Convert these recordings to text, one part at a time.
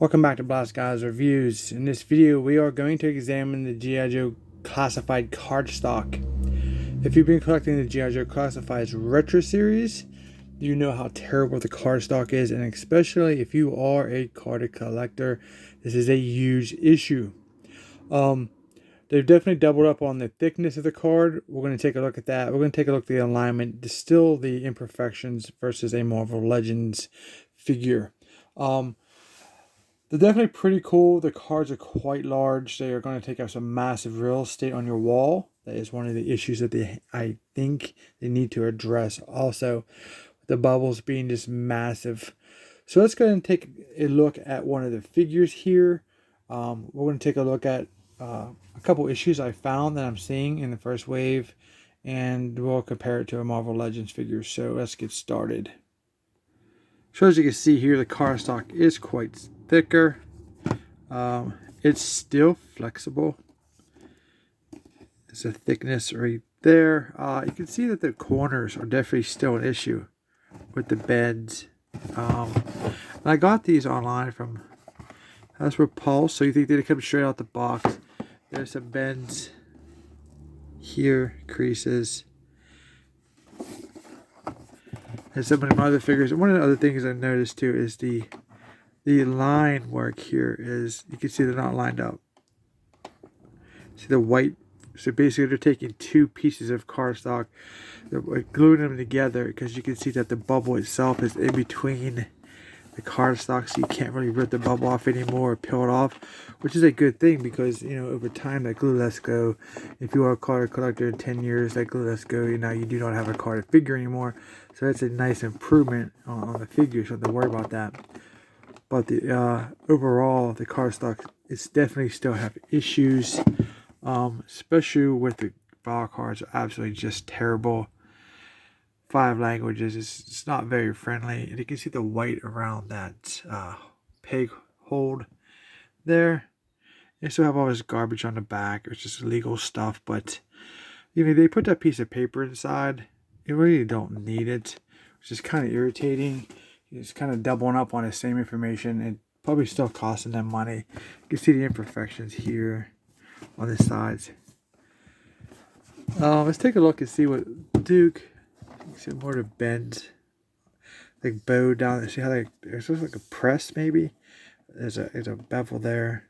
Welcome back to Blast Guys Reviews. In this video, we are going to examine the G.I. Joe Classified cardstock. If you've been collecting the G.I. Joe Classified's Retro Series, you know how terrible the cardstock is, and especially if you are a card collector, this is a huge issue. They've definitely doubled up on the thickness of the card. We're going to take a look at that. We're going to take a look at the alignment, distill the imperfections versus a Marvel Legends figure. They're definitely pretty cool. The cards are quite large. They are going to take up some massive real estate on your wall. That is one of the issues that I think they need to address. Also, the bubbles being just massive. So let's go ahead and take a look at one of the figures here. We're going to take a look at a couple issues I found that I'm seeing in the first wave, and we'll compare it to a Marvel Legends figure. So let's get started. So as you can see here, the cardstock is quite thicker. It's still flexible. There's a thickness right there. You can see that the corners are definitely still an issue with the bends. And I got these online from Pulse, so you think they come straight out the box. There's some bends here, creases. And some of my other figures. And one of the other things I noticed too is the line work here is, you can see they're not lined up. See the white? So basically they're taking two pieces of cardstock, they're gluing them together, because you can see that the bubble itself is in between the cardstock, so you can't really rip the bubble off anymore or peel it off, which is a good thing, because over time that glue lets go. If you are a card collector in 10 years, that glue lets go. Now you do not have a card figure anymore, so that's a nice improvement on the figure, so don't have to worry about that. But the overall, the cardstock is definitely still have issues, especially with the file cards are absolutely just terrible. 5 languages, it's not very friendly, and you can see the white around that peg hold there. They still have all this garbage on the back. It's just legal stuff, but they put that piece of paper inside. You really don't need it, which is kind of irritating. It's kind of doubling up on the same information and probably still costing them money. You can see the imperfections here on the sides. Let's take a look and see what Duke. You see more of the bends, like bow down. See how there's like a press maybe. There's a bevel there.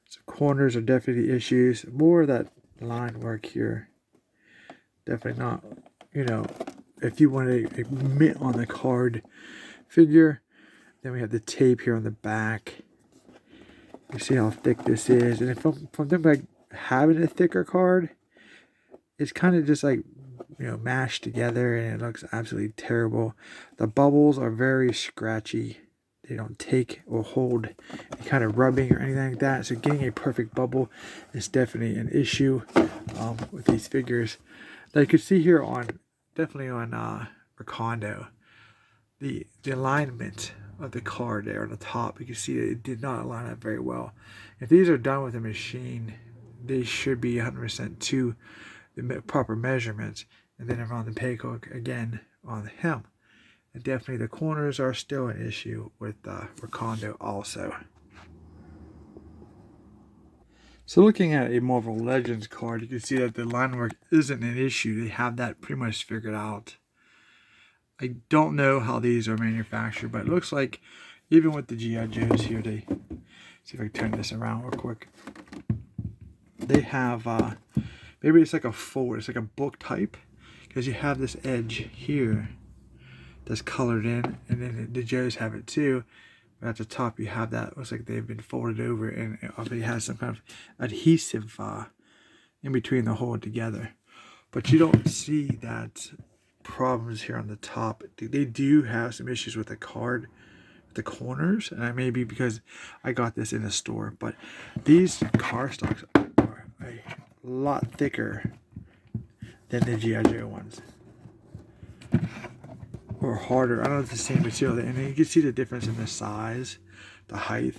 So corners are definitely the issues. More of that line work here. Definitely not. If you want a mint on the card figure, then we have the tape here on the back. You see how thick this is, and from them like having a thicker card, it's kind of just like mashed together, and it looks absolutely terrible. The bubbles are very scratchy. They don't take or hold any kind of rubbing or anything like that. So getting a perfect bubble is definitely an issue with these figures. Now you can see here definitely on Recondo, the alignment of the card there on the top. You can see that it did not line up very well. If these are done with a machine, they should be 100% to the proper measurements. And then around the peg hook again on the hem. And definitely the corners are still an issue with Recondo also. So looking at a Marvel Legends card, you can see that the line work isn't an issue. They have that pretty much figured out. I don't know how these are manufactured, but it looks like even with the G.I. Joes here, see if I can turn this around real quick. They have, maybe it's like a fold, it's like a book type, because you have this edge here that's colored in, and then the Joes have it too. But at the top you have that, looks like they've been folded over, and it obviously has some kind of adhesive in between the whole together. But you don't see that problems here on the top. They do have some issues with the card, the corners, and that may be because I got this in a store. But these cardstocks are a lot thicker than the G.I. Joe ones, or harder. I don't know if it's the same material, and then you can see the difference in the size, the height.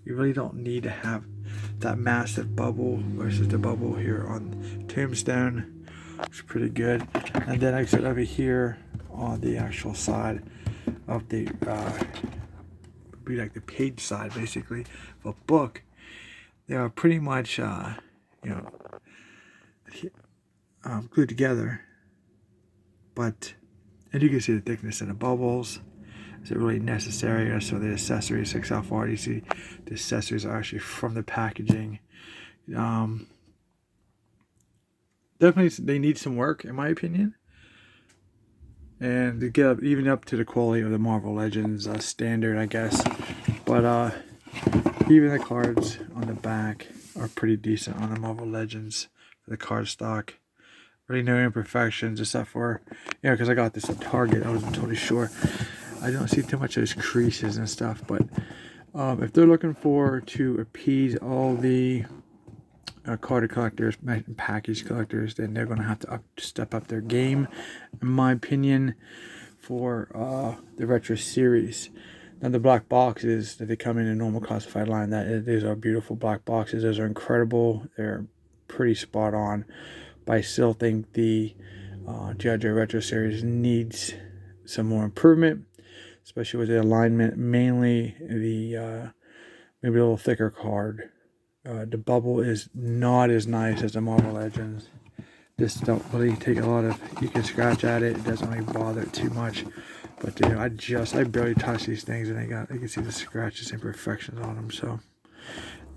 You really don't need to have that massive bubble versus the bubble here on Tombstone. It's pretty good. And then I said over here on the actual side of the be like the page side basically of a book. They are pretty much, glued together. But, and you can see the thickness of the bubbles. Is it really necessary? So the accessories, 6 how far you see the accessories are actually from the packaging. Definitely, they need some work, in my opinion. And to get even up to the quality of the Marvel Legends standard, I guess. But even the cards on the back are pretty decent on the Marvel Legends for the card stock. Really no imperfections except for, because I got this at Target. I wasn't totally sure. I don't see too much of those creases and stuff, but if they're looking to appease all the card collectors, package collectors, then they're going to have to step up their game, in my opinion, for the retro series. Now the black boxes that they come in a normal classified line, these are beautiful black boxes. Those are incredible. They're pretty spot on. But I still think the G.I. Joe retro series needs some more improvement, especially with the alignment, mainly the maybe a little thicker card. The bubble is not as nice as the Marvel Legends. This don't really take a lot of, you can scratch at it, it doesn't really bother it too much. But I barely touch these things, and you can see the scratches and imperfections on them. So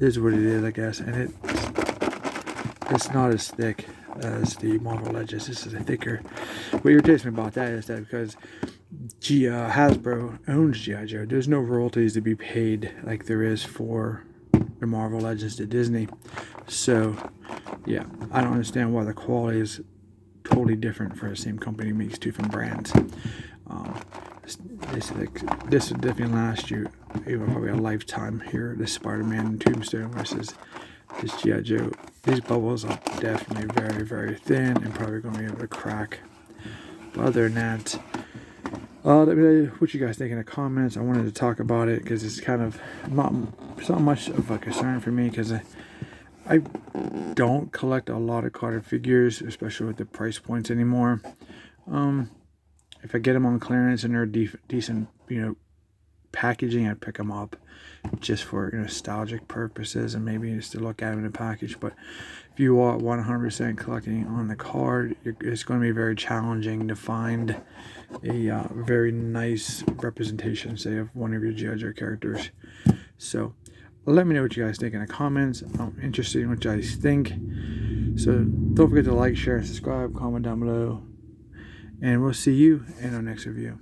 it is what it is, I guess. And it's not as thick as the Marvel Legends. This is a thicker. What irritates me about that is that because Hasbro owns G.I. Joe, there's no royalties to be paid like there is for the Marvel Legends to Disney. So yeah, I don't understand why the quality is totally different for the same company makes two different brands. This would definitely last you probably a lifetime here. This Spider-Man and Tombstone versus this G.I. Joe. These bubbles are definitely very, very thin and probably going to be able to crack. But other than that, let me know what you guys think in the comments. I wanted to talk about it because it's kind of it's not much of a concern for me because I don't collect a lot of carded figures, especially with the price points anymore. If I get them on clearance and they're decent, packaging, I'd pick them up just for nostalgic purposes and maybe just to look at them in a package. But if you are 100% collecting on the card, it's going to be very challenging to find a very nice representation, say, of one of your G.I. Joe characters. So let me know what you guys think in the comments. I'm interested in what you guys think. So don't forget to like, share, and subscribe, comment down below. And we'll see you in our next review.